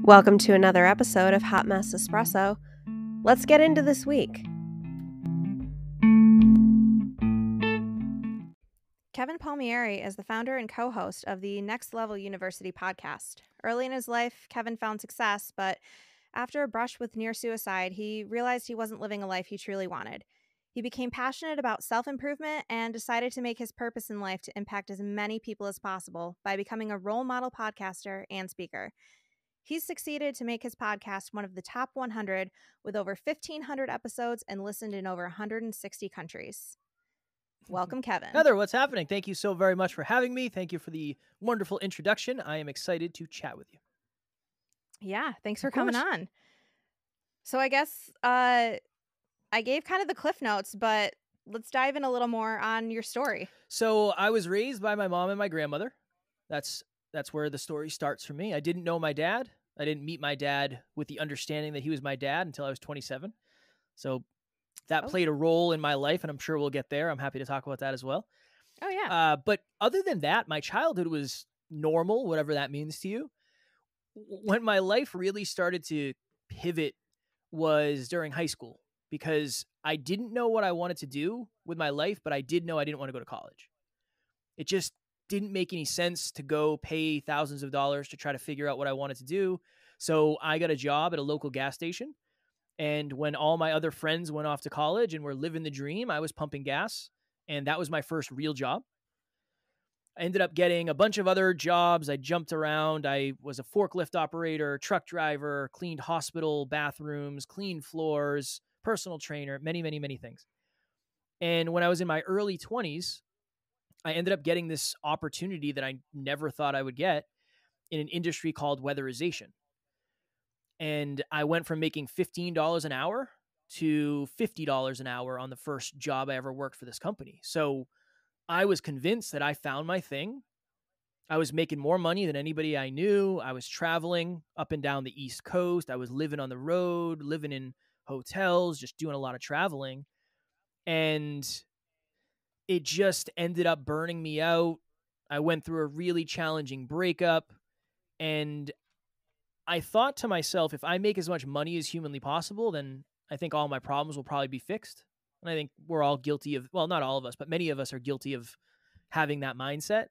Welcome to another episode of Hot Mess Espresso. Let's get into this week. Kevin Palmieri is the founder and co-host of the Next Level University podcast. Early in his life, Kevin found success, but after a brush with near suicide, he realized he wasn't living a life he truly wanted. He became passionate about self-improvement and decided to make his purpose in life to impact as many people as possible by becoming a role model podcaster and speaker. He's succeeded to make his podcast one of the top 100 with over 1,500 episodes and listened in over 160 countries. Welcome, Kevin. Heather, what's happening? Thank you so very much for having me. Thank you for the wonderful introduction. I am excited to chat with you. Yeah, thanks for coming on. So I guess I gave kind of the cliff notes, but let's dive in a little more on your story. So I was raised by my mom and my grandmother. That's where the story starts for me. I didn't know my dad. I didn't meet my dad with the understanding that he was my dad until I was 27. So that played a role in my life, and I'm sure we'll get there. I'm happy to talk about that as well. Oh, yeah. But other than that, my childhood was normal, whatever that means to you. When my life really started to pivot was during high school, because I didn't know what I wanted to do with my life, but I did know I didn't want to go to college. It just didn't make any sense to go pay thousands of dollars to try to figure out what I wanted to do. So I got a job at a local gas station. And when all my other friends went off to college and were living the dream, I was pumping gas. And that was my first real job. I ended up getting a bunch of other jobs. I jumped around. I was a forklift operator, truck driver, cleaned hospital bathrooms, cleaned floors, personal trainer, many, many, many things. And when I was in my early 20s, I ended up getting this opportunity that I never thought I would get in an industry called weatherization. And I went from making $15 an hour to $50 an hour on the first job I ever worked for this company. So I was convinced that I found my thing. I was making more money than anybody I knew. I was traveling up and down the East Coast. I was living on the road, living in hotels, just doing a lot of traveling. And it just ended up burning me out. I went through a really challenging breakup, and I thought to myself, if I make as much money as humanly possible, then I think all my problems will probably be fixed. And I think we're all guilty of, well, not all of us, but many of us are guilty of having that mindset.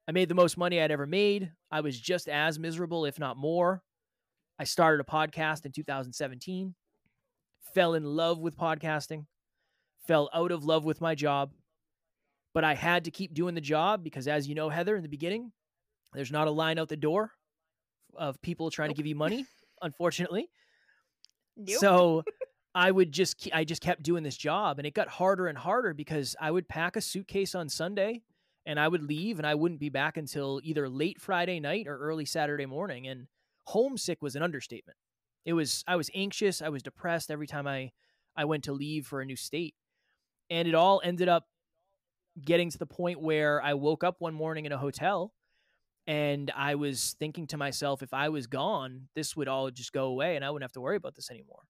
I made the most money I'd ever made. I was just as miserable, if not more. I started a podcast in 2017, fell in love with podcasting, fell out of love with my job. But I had to keep doing the job because, as you know, Heather, in the beginning, there's not a line out the door of people trying to give you money, unfortunately. So I just kept doing this job, and it got harder and harder because I would pack a suitcase on Sunday and I would leave, and I wouldn't be back until either late Friday night or early Saturday morning. And homesick was an understatement. I was anxious. I was depressed every time I went to leave for a new state. And it all ended up getting to the point where I woke up one morning in a hotel and I was thinking to myself, if I was gone, this would all just go away and I wouldn't have to worry about this anymore.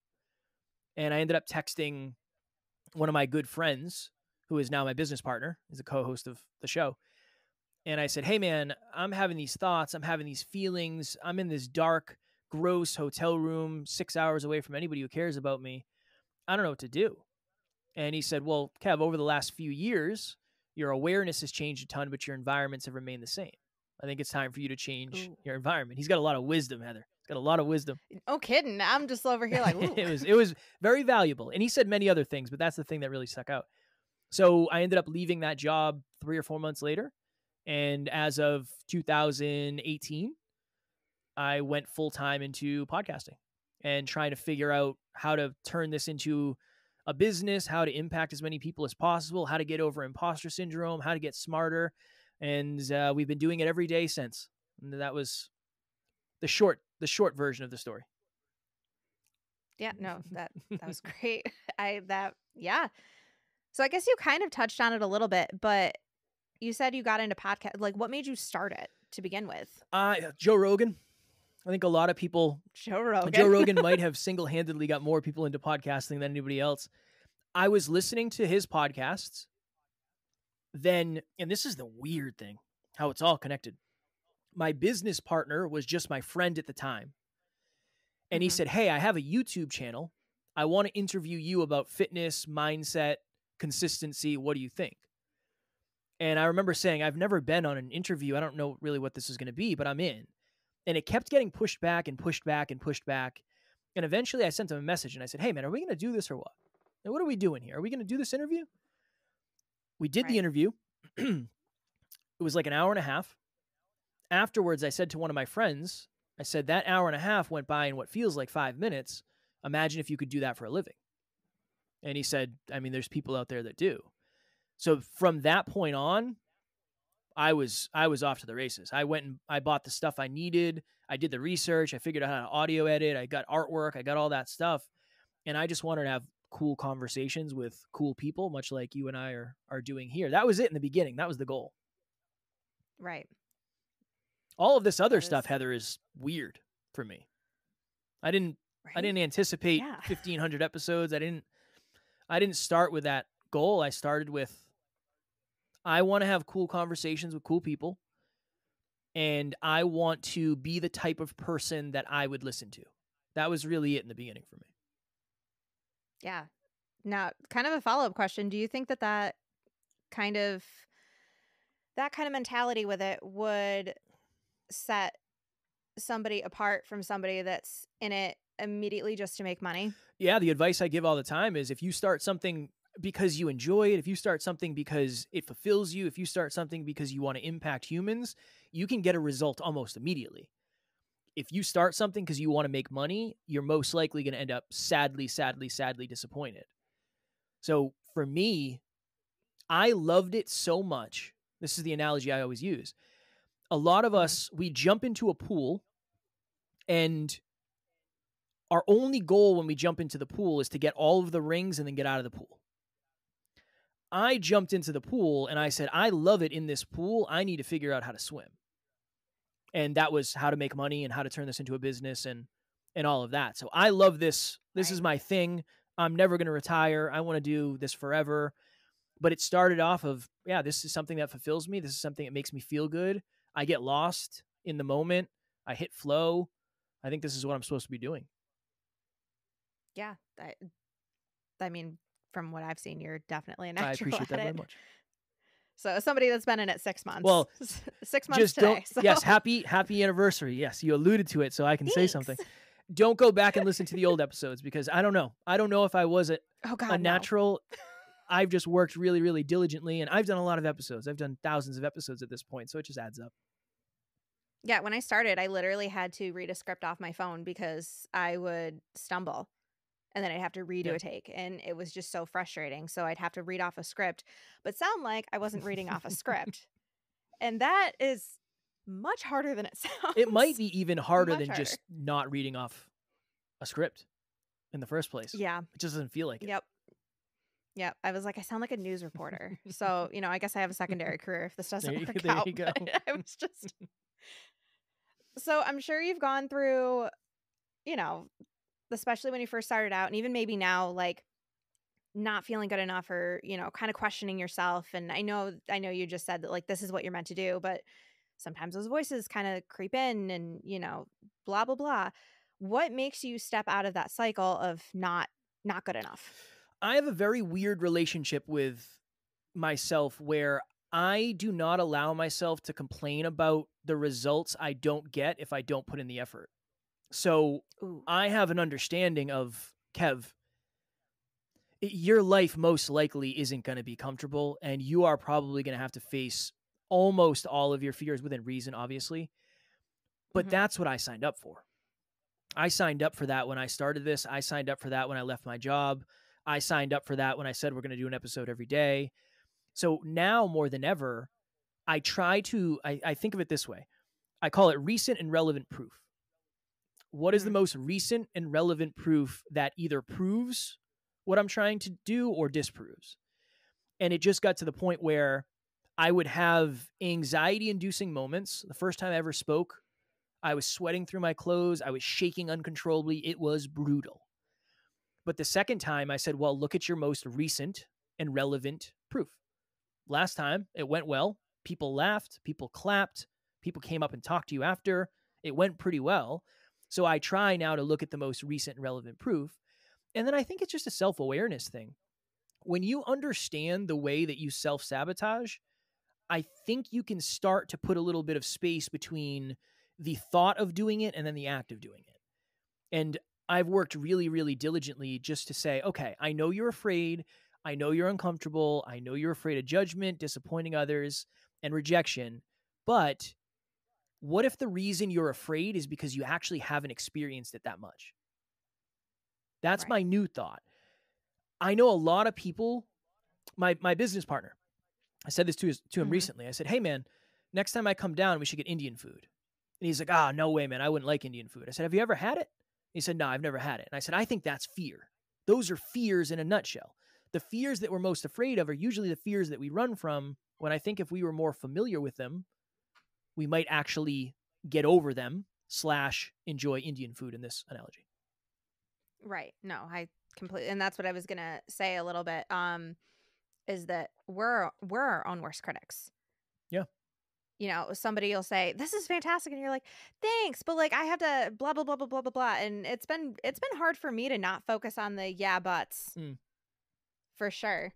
And I ended up texting one of my good friends, who is now my business partner, is a co-host of the show. And I said, hey man, I'm having these thoughts. I'm having these feelings. I'm in this dark, gross hotel room 6 hours away from anybody who cares about me. I don't know what to do. And he said, well, Kev, over the last few years, your awareness has changed a ton, but your environments have remained the same. I think it's time for you to change your environment. He's got a lot of wisdom, Heather. He's got a lot of wisdom. No kidding. I'm just over here like, ooh. It was very valuable. And he said many other things, but that's the thing that really stuck out. So I ended up leaving that job 3 or 4 months later. And as of 2018, I went full-time into podcasting and trying to figure out how to turn this into a business, how to impact as many people as possible, how to get over imposter syndrome, how to get smarter. And we've been doing it every day since. And that was the short version of the story. Yeah, no, that was great. Yeah. So I guess you kind of touched on it a little bit, but you said you got into podcast. Like, what made you start it to begin with? Joe Rogan. I think a lot of people, Joe Rogan might have single-handedly got more people into podcasting than anybody else. I was listening to his podcasts. Then, and this is the weird thing, how it's all connected. My business partner was just my friend at the time. And he said, hey, I have a YouTube channel. I want to interview you about fitness, mindset, consistency. What do you think? And I remember saying, I've never been on an interview. I don't know really what this is going to be, but I'm in. And it kept getting pushed back and pushed back and pushed back. And eventually I sent him a message and I said, hey, man, are we going to do this or what? And what are we doing here? Are we going to do this interview? We did the interview. It was like an hour and a half. Afterwards, I said to one of my friends, I said, that hour and a half went by in what feels like 5 minutes. Imagine if you could do that for a living. And he said, I mean, there's people out there that do. So from that point on, I was off to the races. I went and I bought the stuff I needed. I did the research. I figured out how to audio edit. I got artwork. I got all that stuff. And I just wanted to have cool conversations with cool people, much like you and I are doing here. That was it in the beginning. That was the goal. Right. All of this other stuff, Heather, is weird for me. I didn't anticipate 1,500 episodes. I didn't start with that goal. I started with, I want to have cool conversations with cool people, and I want to be the type of person that I would listen to. That was really it in the beginning for me. Yeah. Now, kind of a follow-up question. Do you think that kind of mentality with it would set somebody apart from somebody that's in it immediately just to make money? Yeah, the advice I give all the time is if you start something because you enjoy it, if you start something because it fulfills you, if you start something because you want to impact humans, you can get a result almost immediately. If you start something because you want to make money, you're most likely going to end up sadly disappointed. So for me, I loved it so much. This is the analogy I always use. A lot of us, we jump into a pool, and our only goal when we jump into the pool is to get all of the rings and then get out of the pool. I jumped into the pool and I said, I love it in this pool. I need to figure out how to swim. And that was how to make money and how to turn this into a business and all of that. So I love this. This is my thing. I'm never going to retire. I want to do this forever. But it started off of, yeah, this is something that fulfills me. This is something that makes me feel good. I get lost in the moment. I hit flow. I think this is what I'm supposed to be doing. Yeah. I mean, from what I've seen, you're definitely a natural. I appreciate that very much. So as somebody that's been in it 6 months. Well, 6 months today. So. Yes, happy anniversary. Yes, you alluded to it, so I can say something. Don't go back and listen to the old episodes because I don't know. I don't know if I was a natural. I've just worked really, really diligently, and I've done a lot of episodes. I've done thousands of episodes at this point, so it just adds up. Yeah, when I started, I literally had to read a script off my phone because I would stumble, and then I'd have to redo a take, and it was just so frustrating. So I'd have to read off a script, but sound like I wasn't reading off a script. And that is much harder than it sounds. It might be even harder than just not reading off a script in the first place. Yeah. It just doesn't feel like it. Yep. I was like, I sound like a news reporter. So, I guess I have a secondary career if this doesn't work there out. You go. I was just... So I'm sure you've gone through, especially when you first started out, and even maybe now, like not feeling good enough or, kind of questioning yourself. And I know you just said that like, this is what you're meant to do, but sometimes those voices kind of creep in and, blah, blah, blah. What makes you step out of that cycle of not good enough? I have a very weird relationship with myself where I do not allow myself to complain about the results I don't get if I don't put in the effort. So I have an understanding of, Kev, your life most likely isn't going to be comfortable, and you are probably going to have to face almost all of your fears within reason, obviously. But that's what I signed up for. I signed up for that when I started this. I signed up for that when I left my job. I signed up for that when I said we're going to do an episode every day. So now more than ever, I think of it this way. I call it recent and relevant proof. What is the most recent and relevant proof that either proves what I'm trying to do or disproves? And it just got to the point where I would have anxiety-inducing moments. The first time I ever spoke, I was sweating through my clothes. I was shaking uncontrollably. It was brutal. But the second time I said, well, look at your most recent and relevant proof. Last time it went well. People laughed, people clapped, people came up and talked to you after. It went pretty well. So I try now to look at the most recent and relevant proof. And then I think it's just a self-awareness thing. When you understand the way that you self-sabotage, I think you can start to put a little bit of space between the thought of doing it and then the act of doing it. And I've worked really, really diligently just to say, okay, I know you're afraid. I know you're uncomfortable. I know you're afraid of judgment, disappointing others, and rejection. But what if the reason you're afraid is because you actually haven't experienced it that much? That's Right. my new thought. I know a lot of people, my business partner, I said this to him recently. I said, hey, man, next time I come down, we should get Indian food. And he's like, no way, man. I wouldn't like Indian food. I said, have you ever had it? He said, no, I've never had it. And I said, I think that's fear. Those are fears in a nutshell. The fears that we're most afraid of are usually the fears that we run from, when I think if we were more familiar with them, we might actually get over them / enjoy Indian food in this analogy. Right. No, I completely, and that's what I was going to say a little bit, is that we're our own worst critics. Yeah. You know, somebody will say, this is fantastic. And you're like, thanks. But like, I have to blah, blah, blah, blah, blah, blah, blah. And it's been hard for me to not focus on the yeah, buts for sure.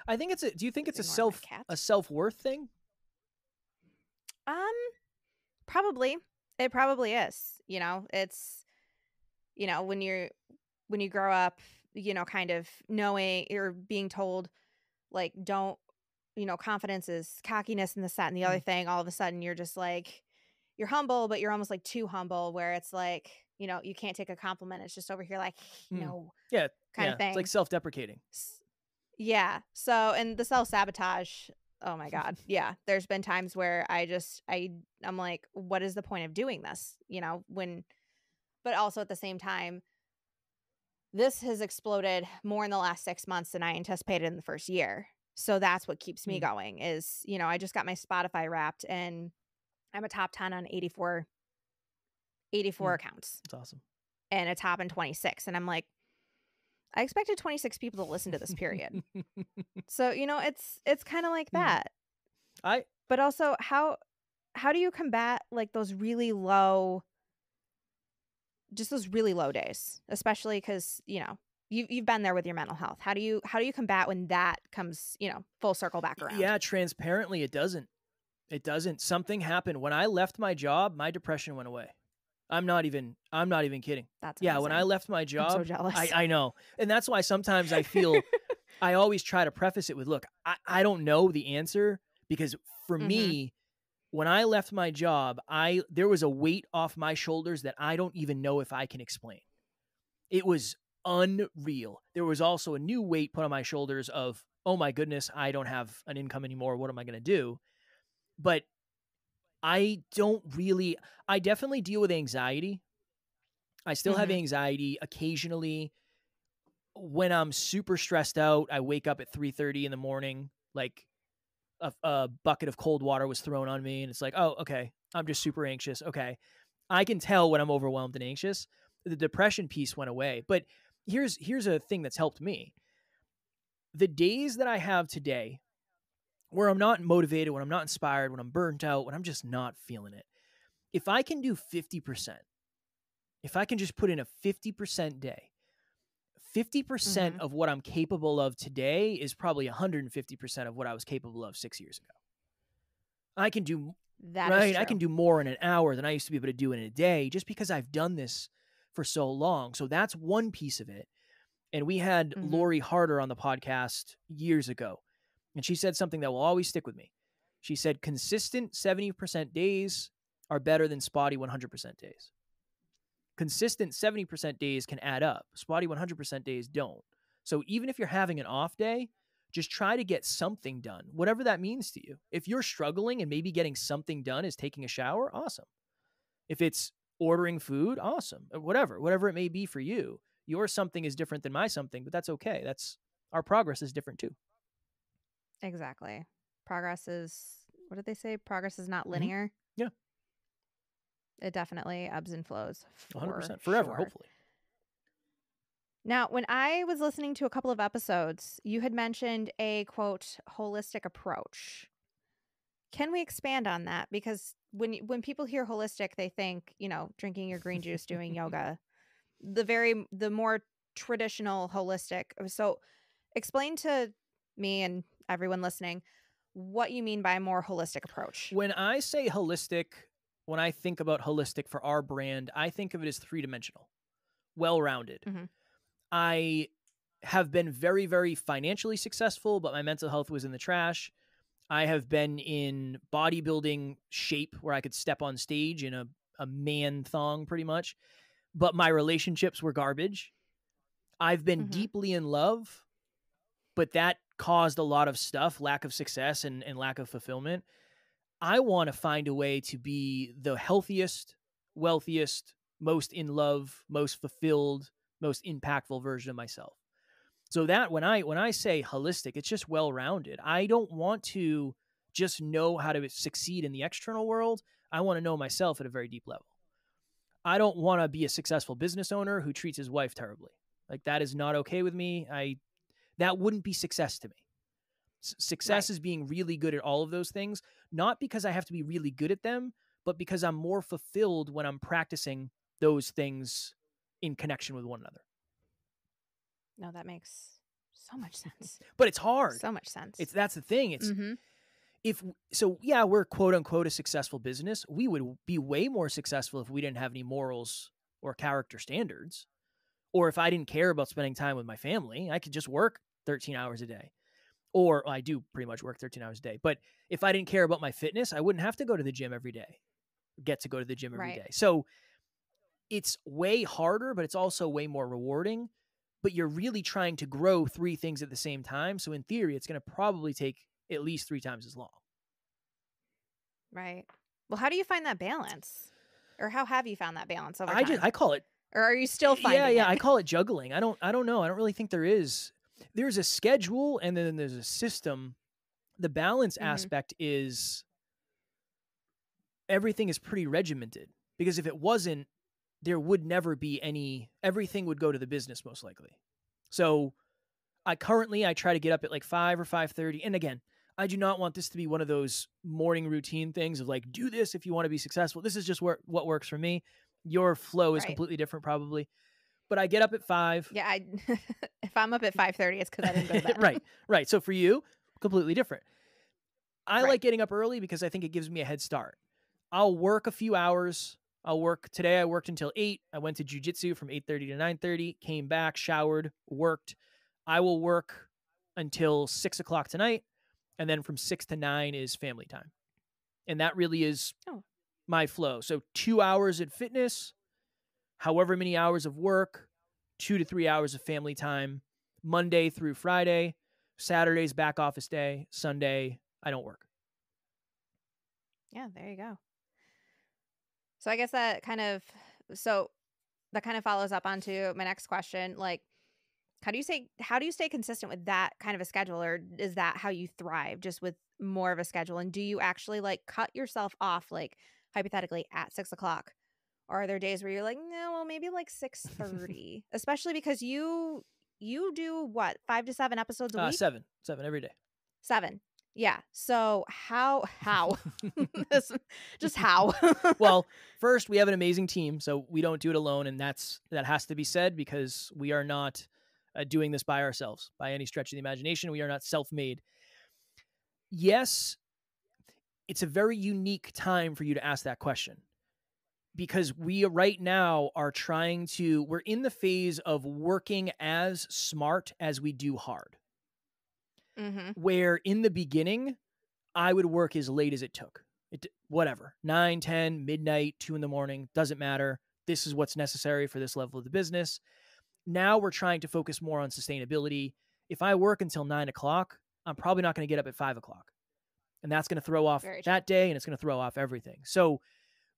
I think do you think it's a Cat. self-worth thing? Probably. It probably is. You know, it's, you know, when you grow up, you know, kind of knowing or being told, like, don't, you know, confidence is cockiness and this, that, and the other thing. All of a sudden you're just like, you're humble, but you're almost like too humble, where it's like, you know, you can't take a compliment. It's just over here like, no. Yeah. Kind of thing. It's like self-deprecating. Yeah. So, and the self-sabotage, oh my God. Yeah. There's been times where I'm like, what is the point of doing this? You know, but also at the same time, this has exploded more in the last 6 months than I anticipated in the first year. So that's what keeps me going is, you know, I just got my Spotify Wrapped and I'm a top 10 on 84 accounts. That's awesome. And a top in 26. And I'm like, I expected 26 people to listen to this period. So, you know, it's kind of like that. But also how do you combat like those really low days, especially because, you know, you've been there with your mental health. How do you combat when that comes, you know, full circle back around? Yeah, transparently, it doesn't. Something happened when I left my job. My depression went away. I'm not even kidding. That's yeah. amazing. When I left my job, I'm so jealous. I know, and that's why sometimes I feel I always try to preface it with, look, I don't know the answer, because for me, when I left my job, there was a weight off my shoulders that I don't even know if I can explain. It was unreal. There was also a new weight put on my shoulders of, oh my goodness, I don't have an income anymore. What am I going to do? But I definitely deal with anxiety. I still have anxiety occasionally. When I'm super stressed out, I wake up at 3:30 in the morning, like a bucket of cold water was thrown on me, and it's like, oh, okay, I'm just super anxious. Okay. I can tell when I'm overwhelmed and anxious. The depression piece went away. But here's a thing that's helped me. The days that I have today where I'm not motivated, when I'm not inspired, when I'm burnt out, when I'm just not feeling it, if I can do 50%, if I can just put in a 50% day, 50% of what I'm capable of today is probably 150% of what I was capable of 6 years ago. I can do that. Right. I can do more in an hour than I used to be able to do in a day, just because I've done this for so long. So that's one piece of it. And we had Lori Harder on the podcast years ago, and she said something that will always stick with me. She said, consistent 70% days are better than spotty 100% days. Consistent 70% days can add up. Spotty 100% days don't. So even if you're having an off day, just try to get something done, whatever that means to you. If you're struggling and maybe getting something done is taking a shower, awesome. If it's ordering food, awesome. Whatever it may be for you. Your something is different than my something, but that's okay. Our progress is different too. Exactly. Progress is, what did they say? Progress is not linear. Yeah. It definitely ebbs and flows. 100%. Forever, sure. hopefully. Now, when I was listening to a couple of episodes, you had mentioned a, quote, holistic approach. Can we expand on that? Because when people hear holistic, they think, drinking your green juice, doing yoga, the more traditional holistic. So explain to me and everyone listening what you mean by a more holistic approach. When I say holistic, when I think about holistic for our brand, I think of it as three-dimensional, well-rounded. Mhm. I have been very, very financially successful, but my mental health was in the trash. I have been in bodybuilding shape where I could step on stage in a man thong pretty much, but my relationships were garbage. I've been Mhm. deeply in love, but that caused a lot of stuff, lack of success and lack of fulfillment. I want to find a way to be the healthiest, wealthiest, most in love, most fulfilled, most impactful version of myself. So that when I say holistic, it's just well-rounded. I don't want to just know how to succeed in the external world. I want to know myself at a very deep level. I don't want to be a successful business owner who treats his wife terribly. Like, that is not okay with me. That wouldn't be success to me. Success Right. is being really good at all of those things, not because I have to be really good at them, but because I'm more fulfilled when I'm practicing those things in connection with one another. No, that makes so much sense. But it's hard. So much sense. That's the thing. Mhm. We're quote unquote a successful business. We would be way more successful if we didn't have any morals or character standards, or if I didn't care about spending time with my family. I could just work 13 hours a day. Or I do pretty much work 13 hours a day. But if I didn't care about my fitness, I wouldn't have to go to the gym every day, get to go to the gym every Right. day. So it's way harder, but it's also way more rewarding. But you're really trying to grow three things at the same time. So in theory, it's going to probably take at least 3 times as long. Right. Well, how do you find that balance? Or how have you found that balance over time? I call it. Or are you still finding it? I call it juggling. I don't know. I don't really think there is. There's a schedule and then there's a system. The balance aspect is everything is pretty regimented, because if it wasn't, there would never be everything would go to the business most likely. So I try to get up at like 5 or 5:30. And again, I do not want this to be one of those morning routine things of like, do this if you want to be successful. This is just what works for me. Your flow is completely different probably. But I get up at 5. Yeah, if I'm up at 5:30, it's because I didn't go to bed. Right. So for you, completely different. I like getting up early because I think it gives me a head start. I'll work a few hours. Today I worked until 8. I went to jujitsu from 8:30 to 9:30, came back, showered, worked. I will work until 6 o'clock tonight. And then from 6 to 9 is family time. And that really is my flow. So 2 hours at fitness, however many hours of work, 2 to 3 hours of family time, Monday through Friday. Saturday's back office day. Sunday, I don't work. Yeah, there you go. So I guess that kind of follows up onto my next question. Like, how do you stay consistent with that kind of a schedule, or is that how you thrive, just with more of a schedule? And do you actually like cut yourself off, like hypothetically at 6 o'clock? Or are there days where you're like, no, well, maybe like 6:30, especially because you do what, 5 to 7 episodes a week? 7 every day. 7. Yeah. So how just how? Well, first, we have an amazing team, so we don't do it alone. And that has to be said, because we are not doing this by ourselves by any stretch of the imagination. We are not self-made. Yes, it's a very unique time for you to ask that question, because we right now are we're in the phase of working as smart as we do hard. Where in the beginning, I would work as late as it took. Whatever, 9, 10, midnight, 2 in the morning, doesn't matter. This is what's necessary for this level of the business. Now we're trying to focus more on sustainability. If I work until 9 o'clock, I'm probably not going to get up at 5 o'clock. And that's going to throw off that day, and it's going to throw off everything. So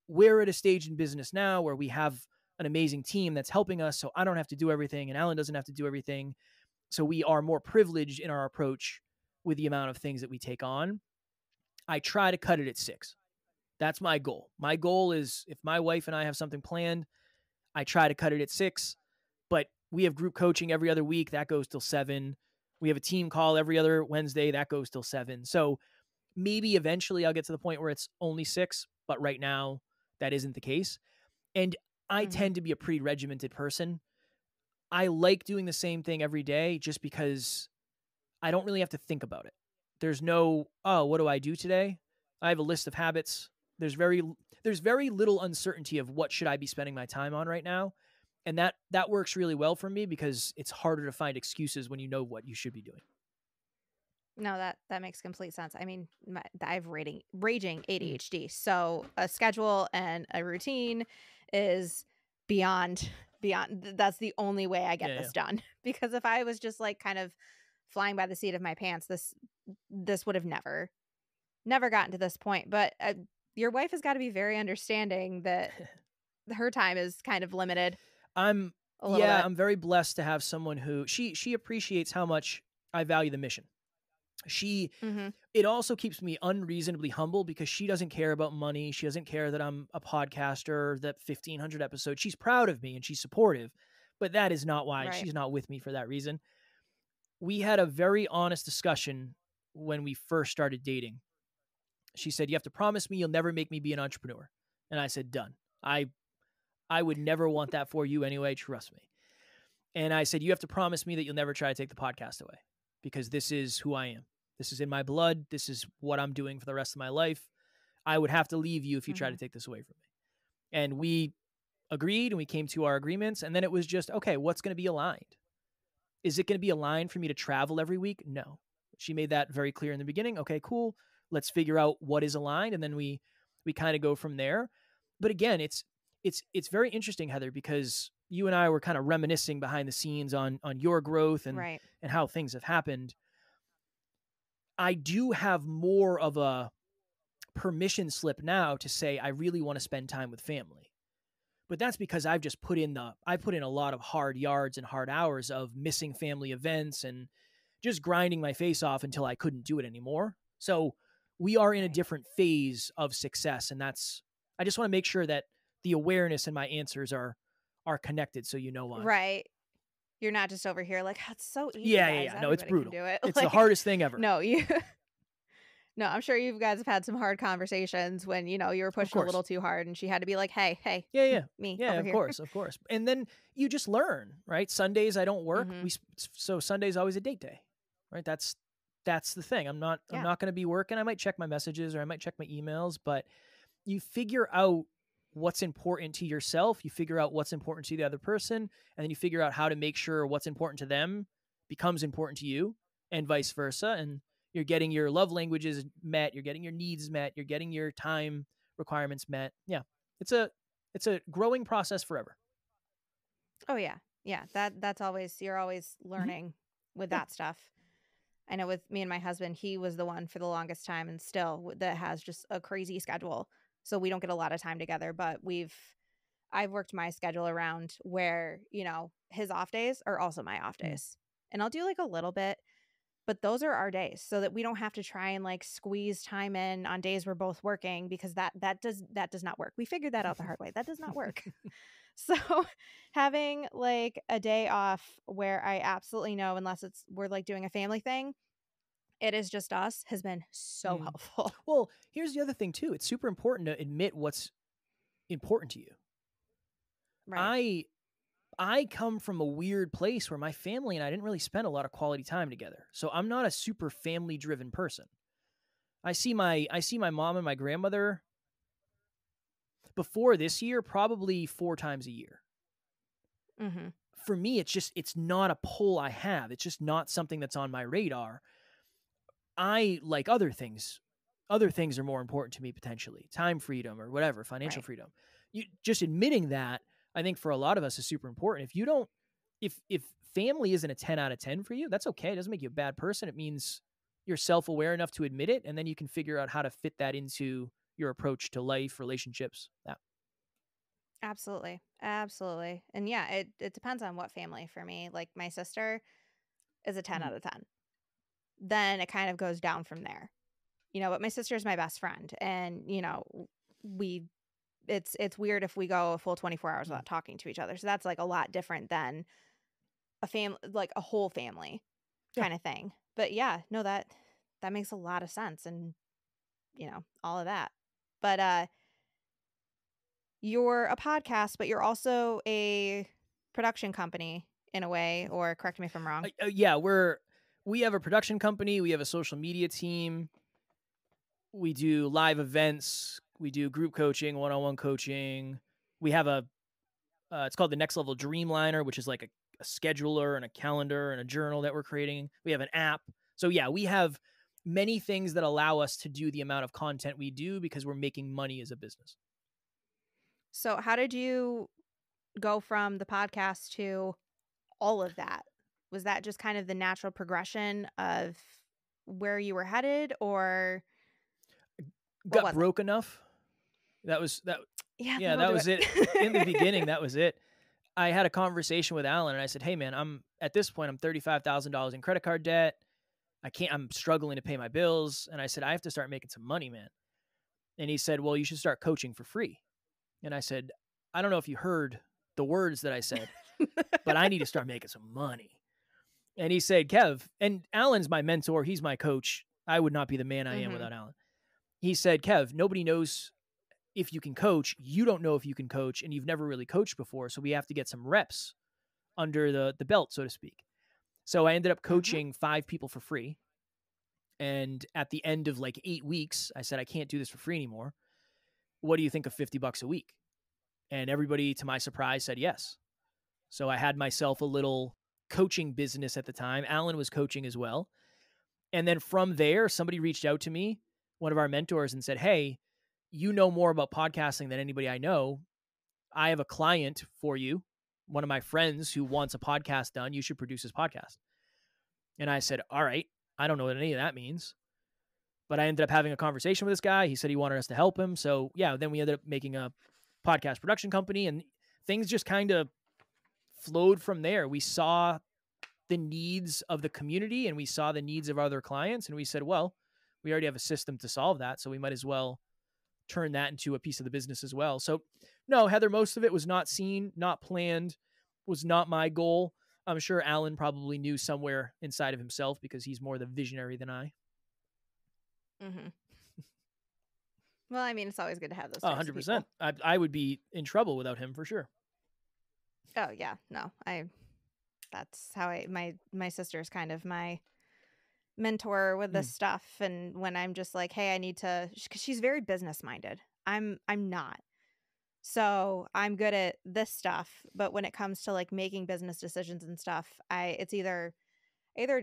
we're at a stage in business now where we have an amazing team that's helping us, so I don't have to do everything, and Alan doesn't have to do everything. So we are more privileged in our approach with the amount of things that we take on. I try to cut it at 6. That's my goal. My goal is, if my wife and I have something planned, I try to cut it at 6. But we have group coaching every other week. That goes till 7. We have a team call every other Wednesday. That goes till 7. So Maybe eventually I'll get to the point where it's only 6, but right now that isn't the case. And I Mhm. tend to be a pretty regimented person. I like doing the same thing every day just because I don't really have to think about it. There's no, oh, what do I do today? I have a list of habits. There's very little uncertainty of what should I be spending my time on right now. And that works really well for me because it's harder to find excuses when you know what you should be doing. No, that makes complete sense. I mean, I have raging Mm. ADHD, so a schedule and a routine is beyond that's the only way I get Yeah, yeah. this done. Because if I was just like kind of flying by the seat of my pants, this would have never gotten to this point. But your wife has got to be very understanding that her time is kind of limited I'm a little yeah, bit. I'm very blessed to have someone who she appreciates how much I value the mission. She Mhm. It also keeps me unreasonably humble because she doesn't care about money. She doesn't care that I'm a podcaster, that 1,500 episodes. She's proud of me and she's supportive, but that is not why. Right. She's not with me for that reason. We had a very honest discussion when we first started dating. She said, "You have to promise me you'll never make me be an entrepreneur." And I said, "Done. I would never want that for you anyway, trust me." And I said, "You have to promise me that you'll never try to take the podcast away because this is who I am. This is in my blood. This is what I'm doing for the rest of my life. I would have to leave you if you try to Mhm. take this away from me." And we agreed and we came to our agreements. And then it was just, okay, what's going to be aligned? Is it going to be aligned for me to travel every week? No. She made that very clear in the beginning. Okay, cool. Let's figure out what is aligned. And then we kind of go from there. But again, it's very interesting, Heather, because you and I were kind of reminiscing behind the scenes on your growth Right. and how things have happened. I do have more of a permission slip now to say I really want to spend time with family. But that's because I've just I put in a lot of hard yards and hard hours of missing family events and just grinding my face off until I couldn't do it anymore. So we are in a Right. different phase of success, and I just want to make sure that the awareness and my answers are connected so you know why. Right. You're not just over here like, "It's so easy, Yeah, yeah, guys. yeah. No, it's Everybody can brutal. do it." It's the Like, hardest thing ever. no, you no, I'm sure you guys have had some hard conversations when, you were Of pushing a course. little too hard and she had to be like, "Hey, hey, Yeah, yeah. me Yeah, over of here." course, of course. And then you just learn, right? Sundays I don't work. Mhm. So Sunday's always a date day. Right? That's the thing. I'm Yeah. not going to be working. I might check my messages or I might check my emails, but you figure out what's important to yourself, you figure out what's important to the other person, and then you figure out how to make sure what's important to them becomes important to you and vice versa, and you're getting your love languages met, you're getting your needs met, you're getting your time requirements met. Yeah. It's a growing process forever. Oh, yeah. Yeah, that's always you're always Mhm. learning with Yeah. that stuff. I know with me and my husband, he was the one for the longest time and still that has just a crazy schedule. So we don't get a lot of time together, but I've worked my schedule around where, his off days are also my off Mm. days. And I'll do like a little bit, but those are our days so that we don't have to try and like squeeze time in on days we're both working because that does not work. We figured that out the hard way. That does not work. So having like a day off where I absolutely know unless we're like doing a family thing, it is just us has been so Mm. helpful. Well, here's the other thing too. It's super important to admit what's important to you. Right. I I come from a weird place where my family and I didn't really spend a lot of quality time together. So I'm not a super family driven person. I see my mom and my grandmother before this year probably 4 times a year. Mhm. For me it's not a pull I have. It's just not something that's on my radar. I like other things. Other things are more important to me potentially. Time freedom or whatever, financial Right. freedom. You just admitting that I think for a lot of us is super important. If you don't if family isn't a 10 out of 10 for you, that's okay. It doesn't make you a bad person. It means you're self-aware enough to admit it and then you can figure out how to fit that into your approach to life, relationships. That. Absolutely. Absolutely. And yeah, it depends on what family for me. Like my sister is a 10 Mhm. out of 10. Then it kind of goes down from there. But my sister is my best friend and, we it's weird if we go a full 24 hours Mhm. without talking to each other. So that's like a lot different than a whole family Yeah. kind of thing. But yeah, no that makes a lot of sense and all of that. But you're a podcast, but you're also a production company in a way, or correct me if I'm wrong. Yeah, we have a production company. We have a social media team. We do live events. We do group coaching, one-on-one coaching. We have it's called the Next Level Dreamliner, which is like a scheduler and a calendar and a journal that we're creating. We have an app. So yeah, we have many things that allow us to do the amount of content we do because we're making money as a business. So how did you go from the podcast to all of that? Was that just kind of the natural progression of where you were headed, or got broke enough? That was that. Yeah, that was it. In the beginning, that was it. I had a conversation with Alan and I said, "Hey man, I'm at this point, I'm $35,000 in credit card debt. I'm struggling to pay my bills." And I said, "I have to start making some money, man." And he said, "Well, you should start coaching for free." And I said, "I don't know if you heard the words that I said, but I need to start making some money." And he said, "Kev," and Alan's my mentor. He's my coach. I would not be the man I am without Alan. He said, "Kev, nobody knows if you can coach. You don't know if you can coach, and you've never really coached before. So we have to get some reps under the belt, so to speak." So I ended up coaching 5 people for free. And at the end of like 8 weeks, I said, "I can't do this for free anymore. What do you think of $50 a week?" And everybody, to my surprise, said yes. So I had myself a little coaching business at the time. Alan was coaching as well. And then from there, somebody reached out to me, one of our mentors, and said, "Hey, you know more about podcasting than anybody I know. I have a client for you, one of my friends who wants a podcast done. You should produce his podcast." And I said, "All right, I don't know what any of that means." But I ended up having a conversation with this guy. He said he wanted us to help him. So yeah, then we ended up making a podcast production company, and things just kind of flowed from there. We saw the needs of the community and we saw the needs of other clients. And we said, well, we already have a system to solve that. So we might as well turn that into a piece of the business as well. So no, Heather, most of it was not seen, not planned, was not my goal. I'm sure Alan probably knew somewhere inside of himself because he's more the visionary than I. Well, I mean, it's always good to have those types 100%. of people. I would be in trouble without him for sure. Oh yeah, no, that's how my sister's kind of my mentor with this stuff. And when I'm just like, hey, I need to, because she's very business minded. I'm not. So I'm good at this stuff, but when it comes to like making business decisions and stuff, it's either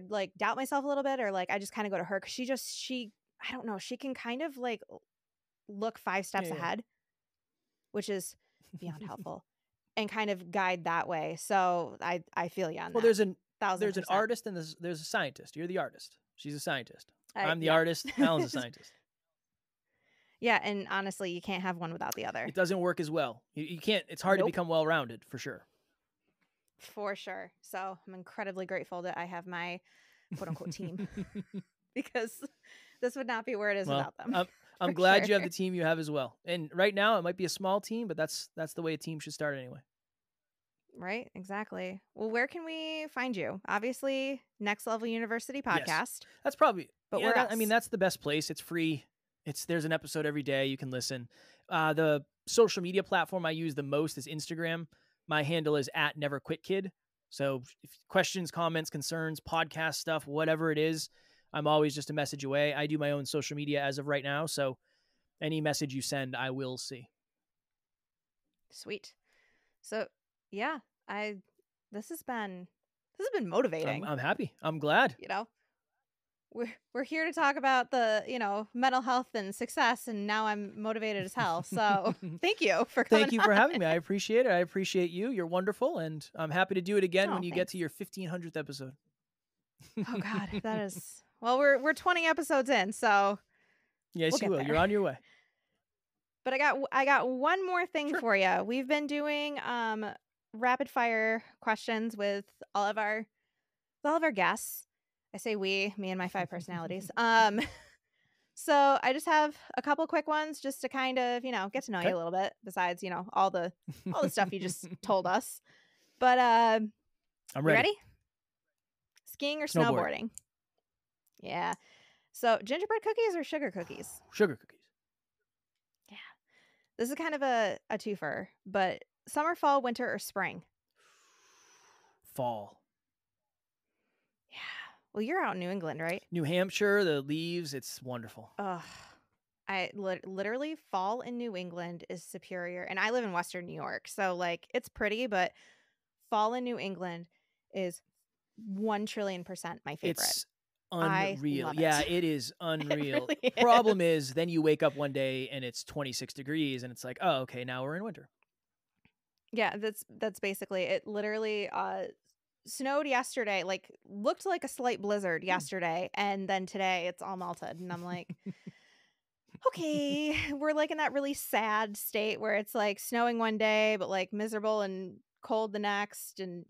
like doubt myself a little bit, or like I just kind of go to her, because she I don't know, she can kind of like look 5 steps ahead, which is beyond helpful, and kind of guide that way. So I feel you on that. Well, there's an artist and there's a scientist. You're the artist. She's a scientist. I'm the artist. Alan's a scientist. Yeah, and honestly, you can't have one without the other. It doesn't work as well. You can't. It's hard to become well-rounded, for sure. For sure. So I'm incredibly grateful that I have my quote-unquote team, because this would not be where it is without them. I'm glad you have the team you have as well. And right now, it might be a small team, but that's the way a team should start anyway. Right, exactly. Well, where can we find you? Obviously, Next Level University podcast. Yes. That's probably, but where else? I mean, that's the best place. It's free. There's an episode every day. You can listen. The social media platform I use the most is Instagram. My handle is @NeverQuitKid. So if questions, comments, concerns, podcast stuff, whatever it is, I'm always just a message away. I do my own social media as of right now. So any message you send, I will see. Sweet. So yeah, this has been motivating. I'm happy. I'm glad. We're here to talk about the mental health and success, and now I'm motivated as hell. So thank you for coming. Thank you for having me. I appreciate it. I appreciate you. You're wonderful, and I'm happy to do it again when you get to your 1500th episode. Oh God, that is, well, we're 20 episodes in, so yes, you will. You're on your way. But I got one more thing for you. We've been doing rapid fire questions with all of our guests. I say we, me and my 5 personalities. So I just have a couple quick ones just to kind of, get to know you a little bit, besides, all the stuff you just told us. But I'm ready. Skiing or snowboarding? Yeah. So gingerbread cookies or sugar cookies? Sugar cookies. Yeah. This is kind of a twofer, but summer, fall, winter, or spring? Fall. Yeah. Well, you're out in New England, right? New Hampshire, the leaves, it's wonderful. Ugh. Literally fall in New England is superior. And I live in Western New York. So like it's pretty, but fall in New England is 1,000,000,000% my favorite. It's I unreal. love Yeah, it. it is It unreal. really Problem is. is, then you wake up one day and it's 26 degrees and it's like, oh, okay, now we're in winter. Yeah, that's basically it. Literally snowed yesterday, like looked like a slight blizzard yesterday, and then today it's all melted. And I'm like, okay, we're like in that really sad state where it's like snowing one day, but like miserable and cold the next. And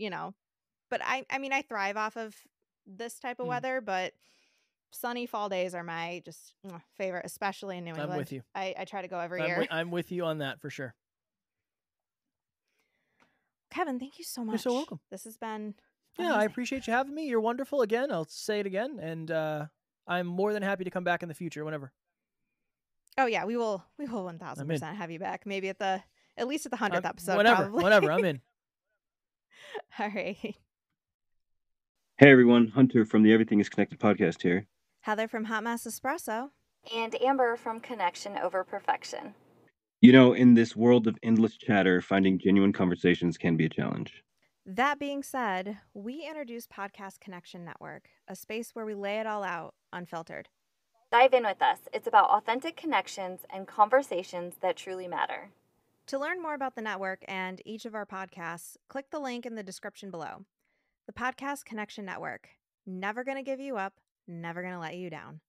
but I mean, I thrive off of this type of Mm. weather, but sunny fall days are my just favorite, especially in New England. I'm with you. I try to go every year. I'm with you on that for sure. Kevin, thank you so much. You're so welcome. This has been amazing. I appreciate you having me. You're wonderful. Again, I'll say it again, and I'm more than happy to come back in the future whenever. Oh yeah, we will 1,000% have you back. Maybe at least at the 100th episode. Whenever, I'm in. All right. Hey everyone, Hunter from the Everything is Connected podcast here. Heather from Hot Mess Espresso. And Amber from Connection Over Perfection. You know, in this world of endless chatter, finding genuine conversations can be a challenge. That being said, we introduce Podcast Connection Network, a space where we lay it all out unfiltered. Dive in with us. It's about authentic connections and conversations that truly matter. To learn more about the network and each of our podcasts, click the link in the description below. The Podcast Connection Network. Never going to give you up, never going to let you down.